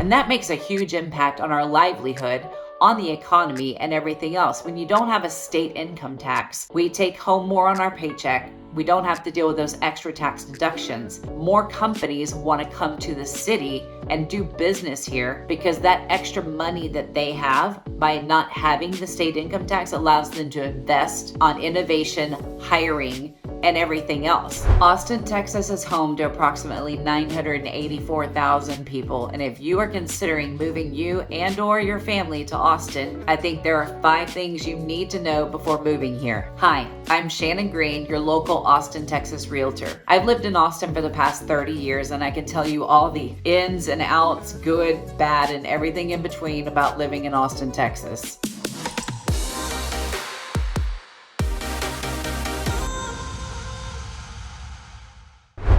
And that makes a huge impact on our livelihood, on the economy, and everything else. When you don't have a state income tax, we take home more on our paycheck. We don't have to deal with those extra tax deductions. More companies want to come to the city and do business here because that extra money that they have by not having the state income tax allows them to invest on innovation, hiring, and everything else. Austin, Texas is home to approximately 984,000 people. And if you are considering moving you and or your family to Austin, I think there are 5 things you need to know before moving here. Hi, I'm Shannon Green, your local Austin, Texas realtor. I've lived in Austin for the past 30 years, and I can tell you all the ins and outs, good, bad, and everything in between about living in Austin, Texas.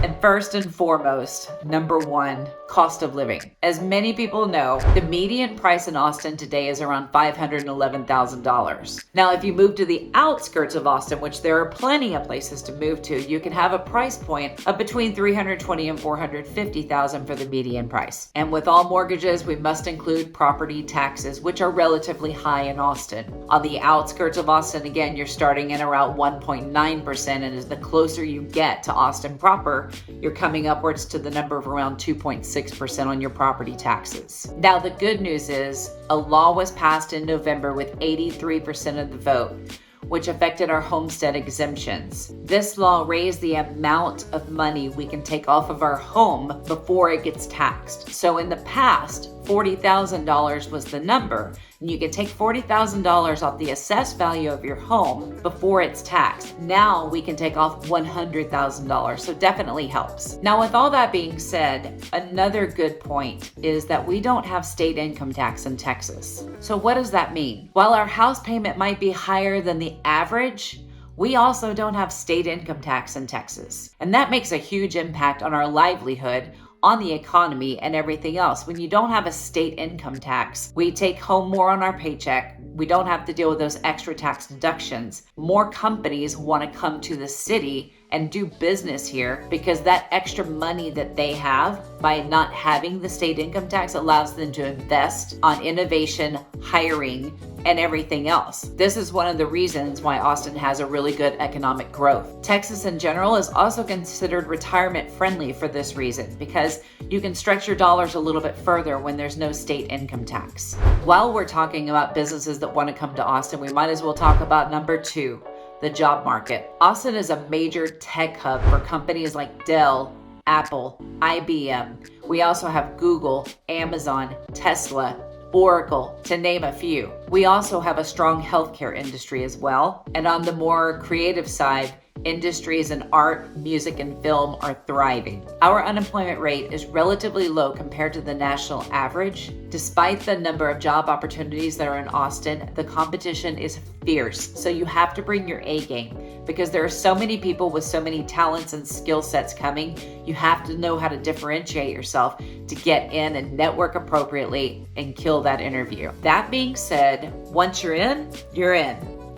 And first and foremost, number 1, cost of living. As many people know, the median price in Austin today is around $511,000. Now, if you move to the outskirts of Austin, which there are plenty of places to move to, you can have a price point of between $320,000 and $450,000 for the median price. And with all mortgages, we must include property taxes, which are relatively high in Austin. On the outskirts of Austin, again, you're starting in around 1.9%, and as the closer you get to Austin proper, you're coming upwards to the number of around 2.6% on your property taxes. Now, the good news is a law was passed in November with 83% of the vote, which affected our homestead exemptions. This law raised the amount of money we can take off of our home before it gets taxed. So in the past, $40,000 was the number, and you can take $40,000 off the assessed value of your home before it's taxed. Now we can take off $100,000, so definitely helps. Now, with all that being said, another good point is that we don't have state income tax in Texas. So what does that mean? While our house payment might be higher than the average, we also don't have state income tax in Texas. And that makes a huge impact on our livelihood, on the economy, and everything else. When you don't have a state income tax, we take home more on our paycheck. We don't have to deal with those extra tax deductions. More companies want to come to the city and do business here because that extra money that they have by not having the state income tax allows them to invest on innovation, hiring, and everything else. This is one of the reasons why Austin has a really good economic growth. Texas in general is also considered retirement friendly for this reason, because you can stretch your dollars a little bit further when there's no state income tax. While we're talking about businesses that want to come to Austin, we might as well talk about number 2, the job market. Austin is a major tech hub for companies like Dell, Apple, IBM. We also have Google, Amazon, Tesla, Oracle, to name a few. We also have a strong healthcare industry as well. And on the more creative side, industries in art, music, and film are thriving. Our unemployment rate is relatively low compared to the national average. Despite the number of job opportunities that are in Austin, the competition is fierce. So you have to bring your A game because there are so many people with so many talents and skill sets coming. You have to know how to differentiate yourself to get in and network appropriately and kill that interview. That being said, once you're in, you're in.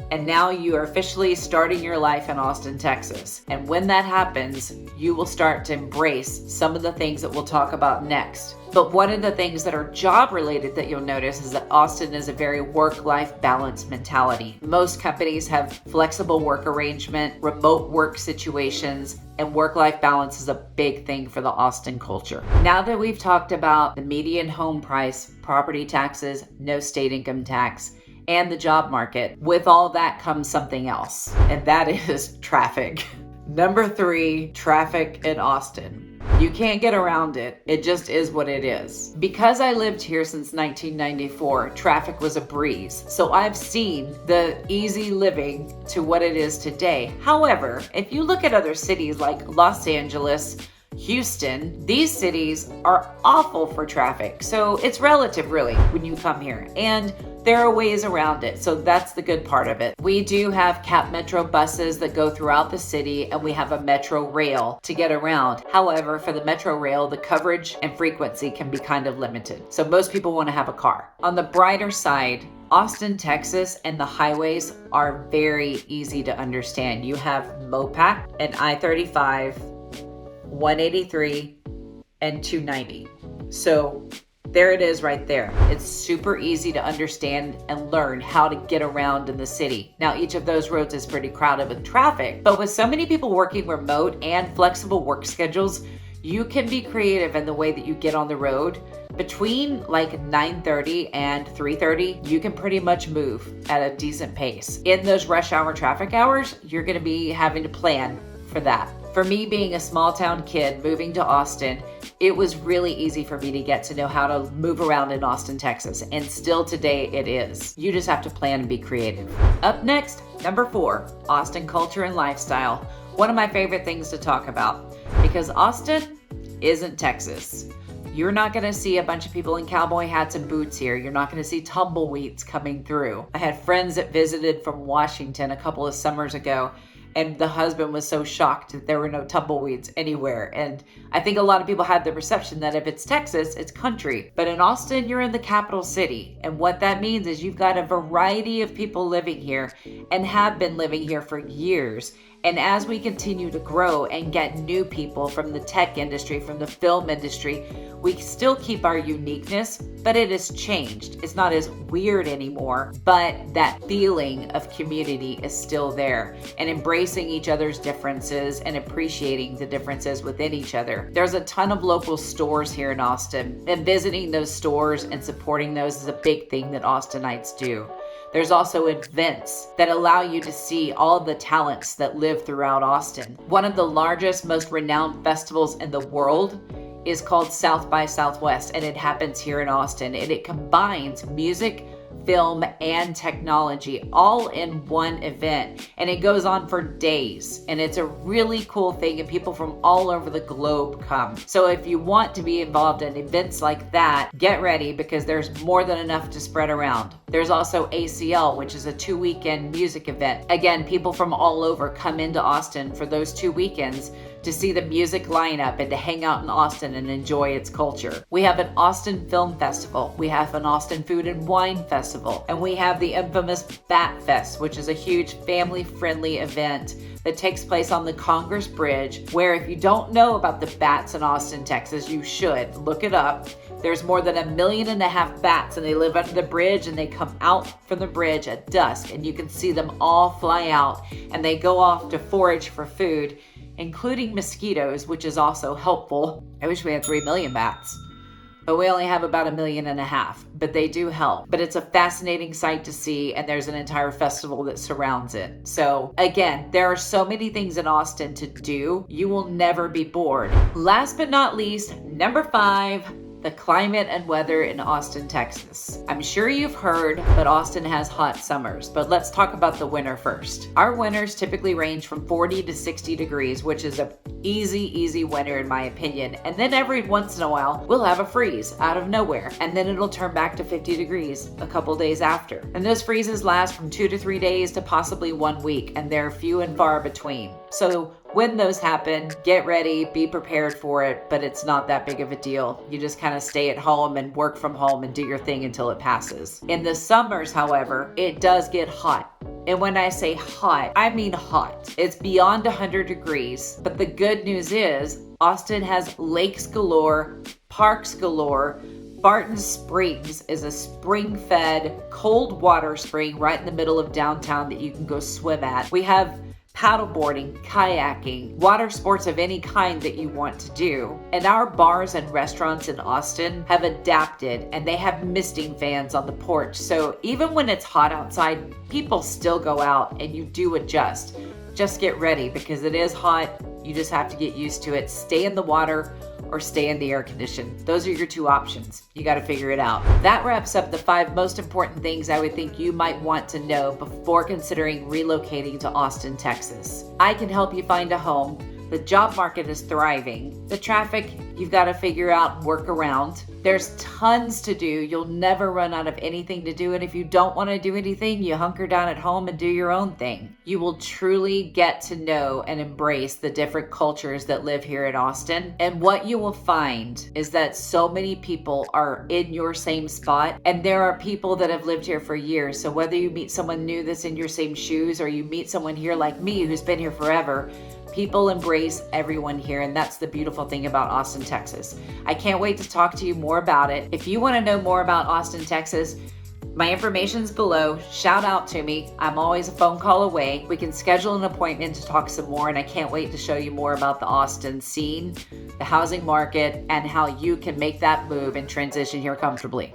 And now you are officially starting your life in Austin, Texas. And when that happens, you will start to embrace some of the things that we'll talk about next. But one of the things that are job related that you'll notice is that Austin is a very work-life balance mentality. Most companies have flexible work arrangement, remote work situations, and work-life balance is a big thing for the Austin culture. Now that we've talked about the median home price, property taxes, no state income tax, and the job market, with all that comes something else, and that is traffic. Number 3, traffic in Austin. You can't get around it. It just is what it is. Because I lived here since 1994, traffic was a breeze. So I've seen the easy living to what it is today. However, if you look at other cities like Los Angeles, Houston, these cities are awful for traffic. So it's relative really when you come here. And there are ways around it. So that's the good part of it. We do have Cap Metro buses that go throughout the city, and we have a Metro Rail to get around. However, for the Metro Rail, the coverage and frequency can be kind of limited. So most people want to have a car. On the brighter side, Austin, Texas, and the highways are very easy to understand. You have MOPAC and I-35, 183, and 290. So There it is right there. It's super easy to understand and learn how to get around in the city. Now, each of those roads is pretty crowded with traffic, but with so many people working remote and flexible work schedules, you can be creative in the way that you get on the road. Between like 9:30 and 3:30, you can pretty much move at a decent pace. In those rush hour traffic hours, you're going to be having to plan for that. For me, being a small town kid moving to Austin, it was really easy for me to get to know how to move around in Austin, Texas, and still today it is. You just have to plan and be creative. Up next, number 4, Austin culture and lifestyle. One of my favorite things to talk about, because Austin isn't Texas. You're not going to see a bunch of people in cowboy hats and boots here. You're not going to see tumbleweeds coming through. I had friends that visited from Washington a couple of summers ago, and the husband was so shocked that there were no tumbleweeds anywhere. And I think a lot of people had the perception that if it's Texas, it's country. But in Austin, you're in the capital city. And what that means is you've got a variety of people living here and have been living here for years. And as we continue to grow and get new people from the tech industry, from the film industry, we still keep our uniqueness, but it has changed. It's not as weird anymore, but that feeling of community is still there, and embracing each other's differences and appreciating the differences within each other. There's a ton of local stores here in Austin, and visiting those stores and supporting those is a big thing that Austinites do. There's also events that allow you to see all the talents that live throughout Austin. One of the largest, most renowned festivals in the world is called South by Southwest, and it happens here in Austin, and it combines music, film, and technology all in one event, and it goes on for days, and it's a really cool thing, and people from all over the globe come. So if you want to be involved in events like that, get ready, because there's more than enough to spread around. There's also ACL, which is a 2-weekend music event. Again, people from all over come into Austin for those 2 weekends to see the music lineup and to hang out in Austin and enjoy its culture. We have an Austin Film Festival, we have an Austin Food and Wine Festival, and we have the infamous Bat Fest, which is a huge family-friendly event that takes place on the Congress Bridge, where if you don't know about the bats in Austin, Texas, you should look it up. There's more than 1.5 million bats, and they live under the bridge, and they come out from the bridge at dusk, and you can see them all fly out, and they go off to forage for food, including mosquitoes, which is also helpful. I wish we had 3 million bats, but we only have about 1.5 million, but they do help. But it's a fascinating sight to see, and there's an entire festival that surrounds it. So again, there are so many things in Austin to do. You will never be bored. Last but not least, number 5, the climate and weather in Austin, Texas. I'm sure you've heard, but Austin has hot summers, but let's talk about the winter first. Our winters typically range from 40 to 60 degrees, which is a easy winter in my opinion. And then every once in a while, we'll have a freeze out of nowhere, and then it'll turn back to 50 degrees a couple days after. And those freezes last from 2 to 3 days to possibly 1 week, and they're few and far between. So when those happen, get ready, be prepared for it, but it's not that big of a deal. You just kind of stay at home and work from home and do your thing until it passes. In the summers, however, it does get hot. And when I say hot, I mean hot. It's beyond 100 degrees, but the good news is Austin has lakes galore, parks galore. Barton Springs is a spring-fed cold water spring right in the middle of downtown that you can go swim at. We have paddleboarding, kayaking, water sports of any kind that you want to do. And our bars and restaurants in Austin have adapted, and they have misting fans on the porch. So even when it's hot outside, people still go out, and you do adjust. Just get ready, because it is hot. You just have to get used to it. Stay in the water or stay in the air condition. Those are your 2 options. You got to figure it out. That wraps up the 5 most important things I would think you might want to know before considering relocating to Austin, Texas. I can help you find a home. The job market is thriving. The traffic, you've got to figure out and work around. There's tons to do. You'll never run out of anything to do. And if you don't want to do anything, you hunker down at home and do your own thing. You will truly get to know and embrace the different cultures that live here in Austin. And what you will find is that so many people are in your same spot. And there are people that have lived here for years. So whether you meet someone new that's in your same shoes, or you meet someone here like me who's been here forever, People embrace everyone here, and that's the beautiful thing about Austin, Texas. I can't wait to talk to you more about it. If you want to know more about Austin, Texas, my information's below. Shout out to me. I'm always a phone call away. We can schedule an appointment to talk some more, and I can't wait to show you more about the Austin scene, the housing market, and how you can make that move and transition here comfortably.